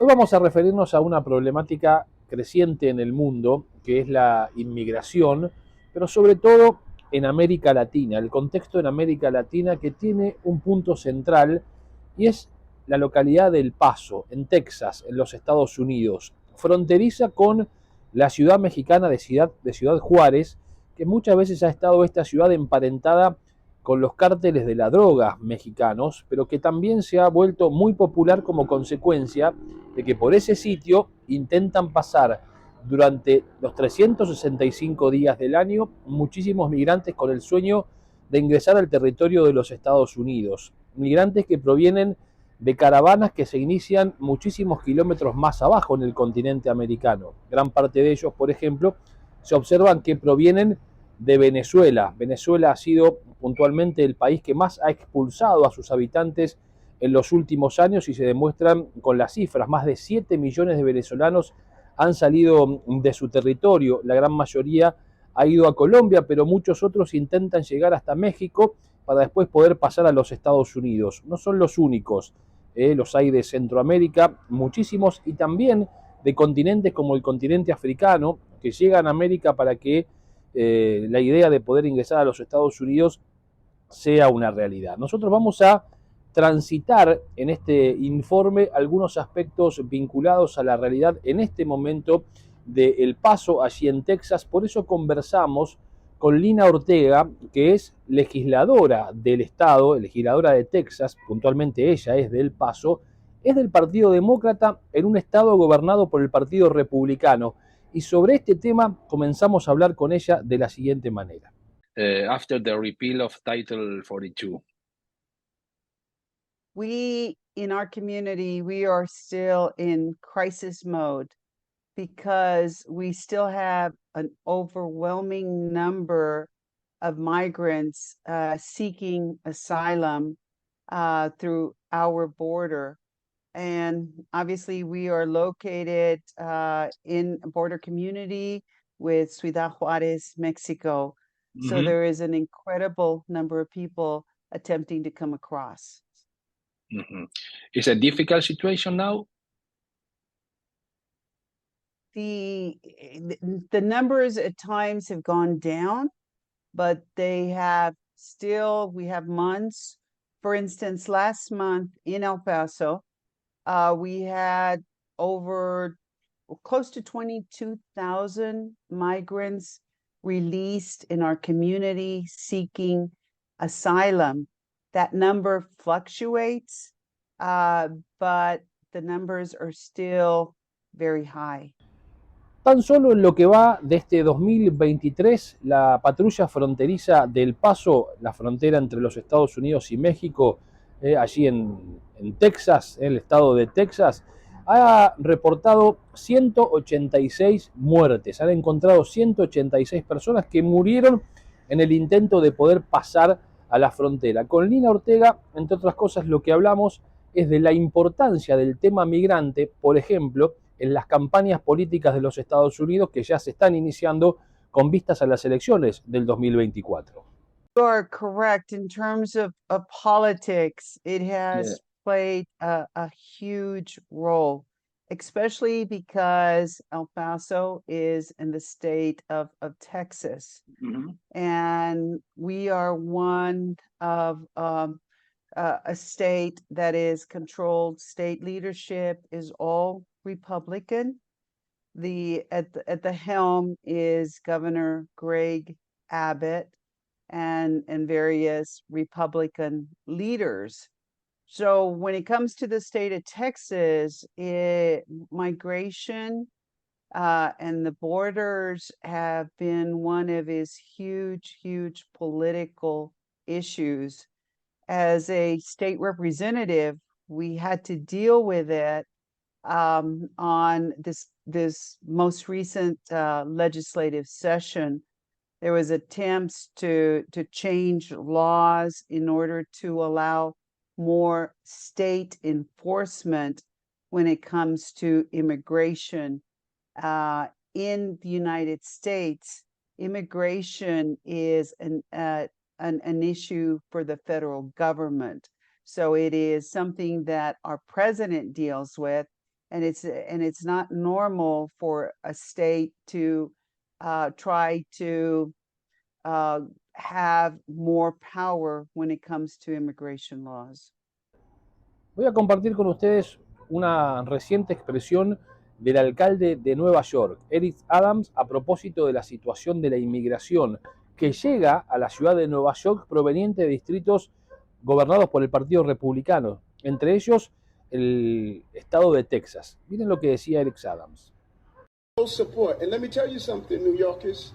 Hoy vamos a referirnos a una problemática creciente en el mundo, que es la inmigración, pero sobre todo en América Latina, el contexto en América Latina que tiene un punto central y es la localidad del PASO, en Texas, en los Estados Unidos, fronteriza con la ciudad mexicana de Ciudad Juárez, que muchas veces ha estado esta ciudad emparentada con los cárteles de la droga mexicanos, pero que también se ha vuelto muy popular como consecuencia de que por ese sitio intentan pasar durante los 365 días del año muchísimos migrantes con el sueño de ingresar al territorio de los Estados Unidos. Migrantes que provienen de caravanas que se inician muchísimos kilómetros más abajo en el continente americano. Gran parte de ellos, por ejemplo, se observan que provienen de Venezuela. Venezuela ha sido puntualmente el país que más ha expulsado a sus habitantes en los últimos años y se demuestran con las cifras. Más de 7 millones de venezolanos han salido de su territorio, la gran mayoría ha ido a Colombia, pero muchos otros intentan llegar hasta México para después poder pasar a los Estados Unidos. No son los únicos, los hay de Centroamérica, muchísimos, y también de continentes como el continente africano, que llegan a América para que la idea de poder ingresar a los Estados Unidos sea una realidad. Nosotros vamos a transitar en este informe algunos aspectos vinculados a la realidad en este momento de El Paso, allí en Texas. Por eso conversamos con Lina Ortega, que es legisladora del Estado, legisladora de Texas, puntualmente ella es de El Paso, es del Partido Demócrata en un Estado gobernado por el Partido Republicano. Y sobre este tema comenzamos a hablar con ella de la siguiente manera. After the repeal of Title 42. We, in our community, we are still in crisis mode because we still have an overwhelming number of migrants seeking asylum through our border. And obviously, we are located in a border community with Ciudad Juárez, Mexico. So there is an incredible number of people attempting to come across. It's a difficult situation now. The numbers at times have gone down, but they have still, we have months. For instance, last month in El Paso, we had over close to 22,000 migrants released in our community seeking asylum. That number fluctuates, but the numbers are still very high. Tan solo en lo que va de este 2023, la patrulla fronteriza del Paso, la frontera entre los Estados Unidos y México, allí en Texas, en el estado de Texas, ha reportado 186 muertes. Han encontrado 186 personas que murieron en el intento de poder pasar a la frontera. Con Lina Ortega, entre otras cosas, lo que hablamos es de la importancia del tema migrante, por ejemplo, en las campañas políticas de los Estados Unidos que ya se están iniciando con vistas a las elecciones del 2024. You are correct. In terms of politics, it has played a huge role, especially because El Paso is in the state of Texas. And we are one of a state that is controlled, state leadership is all Republican. At the helm is Governor Greg Abbott and various Republican leaders. So when it comes to the state of Texas, migration and the borders have been one of his huge political issues. As a state representative, we had to deal with it on this most recent legislative session. There was attempts to change laws in order to allow more state enforcement when it comes to immigration. In the United States, immigration is an issue for the federal government. So it is something that our president deals with. and it's not normal for a state to try to have more power when it comes to immigration laws. Voy a compartir con ustedes una reciente expresión del alcalde de Nueva York, Eric Adams, a propósito de la situación de la inmigración que llega a la ciudad de Nueva York proveniente de distritos gobernados por el Partido Republicano, entre ellos el Estado de Texas. Miren lo que decía Eric Adams. Support. And let me tell you something, New Yorkers.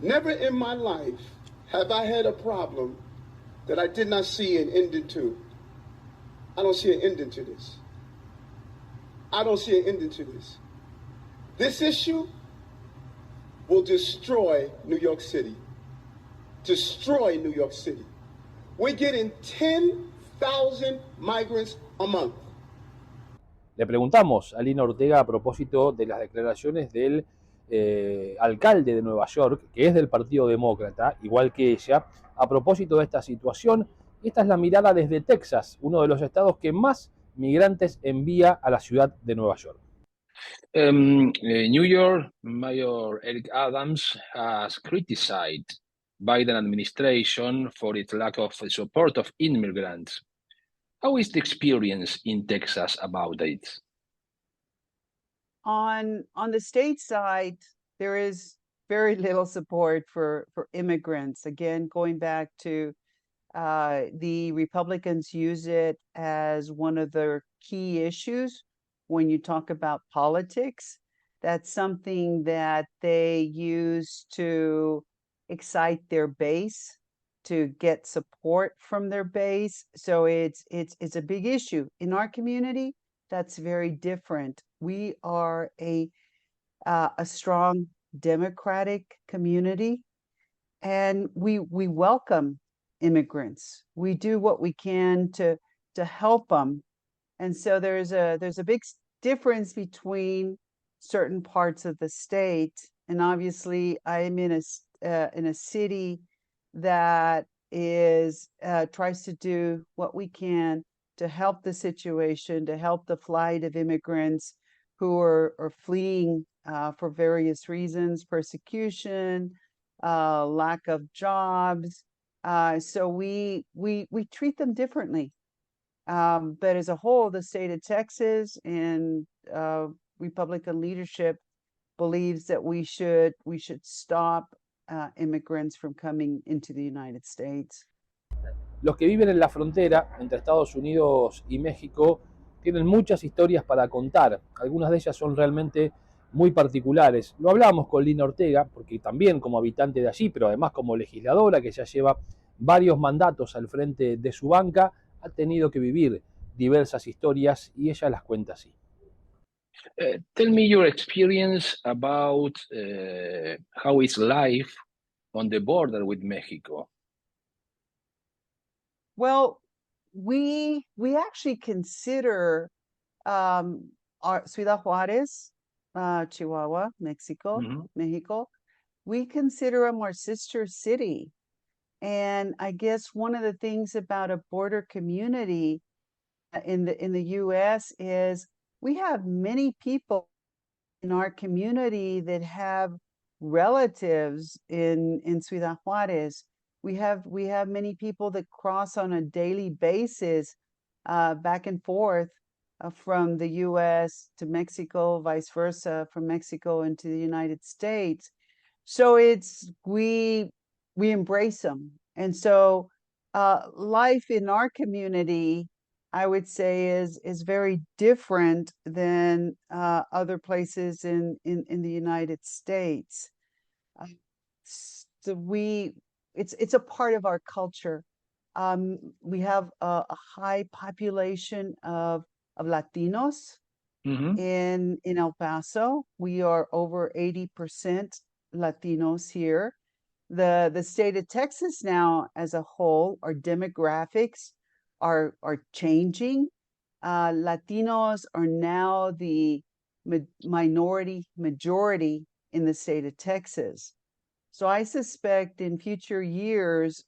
Never in my life have I had a problem that I did not see an ending to. I don't see an ending to this. I don't see an ending to this. This issue will destroy New York City. Destroy New York City. We're getting 10,000 migrants a month. Le preguntamos a Lina Ortega a propósito de las declaraciones del alcalde de Nueva York, que es del Partido Demócrata, igual que ella, a propósito de esta situación. Y esta es la mirada desde Texas, uno de los estados que más migrantes envía a la ciudad de Nueva York. New York Mayor Eric Adams has criticized Biden administration for its lack of support of immigrants. How is the experience in Texas about it? On the state side, there is very little support for immigrants. Again, going back to the Republicans use it as one of their key issues when you talk about politics. That's something that they use to excite their base, to get support from their base. So it's a big issue. In our community, that's very different. We are a strong democratic community, and we welcome immigrants. We do what we can to help them. And so there's a big difference between certain parts of the state. And obviously I'm in a city that is tries to do what we can to help the situation, to help the flight of immigrants who are fleeing for various reasons, persecution, lack of jobs. So we treat them differently. But as a whole, the state of Texas and Republican leadership believes that we should stop immigrants from coming into the United States. Los que viven en la frontera entre Estados Unidos y México tienen muchas historias para contar. Algunas de ellas son realmente muy particulares. Lo hablamos con Lina Ortega, porque también como habitante de allí, pero además como legisladora que ya lleva varios mandatos al frente de su banca, ha tenido que vivir diversas historias y ella las cuenta así. Tell me your experience about how is life on the border with Mexico. Well, we actually consider our Ciudad Juárez, Chihuahua, Mexico, Mexico. We consider them our sister city. And I guess one of the things about a border community in the U.S. is we have many people in our community that have relatives in Ciudad Juárez. We have many people that cross on a daily basis back and forth from the U.S. to Mexico, vice versa, from Mexico into the United States. So we embrace them. And so life in our community, I would say, is very different than other places in the United States. So it's a part of our culture. We have a high population of Latinos in El Paso. We are over 80% Latinos here. The state of Texas now as a whole, our demographics are changing. Latinos are now the majority in the state of Texas. So I suspect in future years,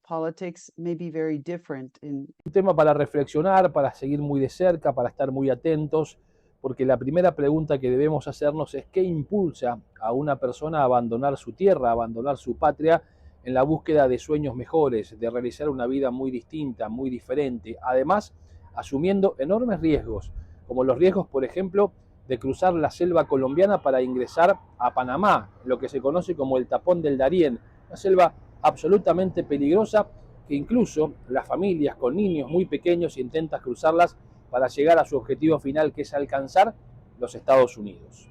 politics may be very different. Un tema para reflexionar, para seguir muy de cerca, para estar muy atentos, porque la primera pregunta que debemos hacernos es ¿qué impulsa a una persona a abandonar su tierra, a abandonar su patria en la búsqueda de sueños mejores, de realizar una vida muy distinta, muy diferente, además asumiendo enormes riesgos, como los riesgos, por ejemplo, de cruzar la selva colombiana para ingresar a Panamá, lo que se conoce como el tapón del Darién, una selva absolutamente peligrosa que incluso las familias con niños muy pequeños intentan cruzarlas para llegar a su objetivo final, que es alcanzar los Estados Unidos.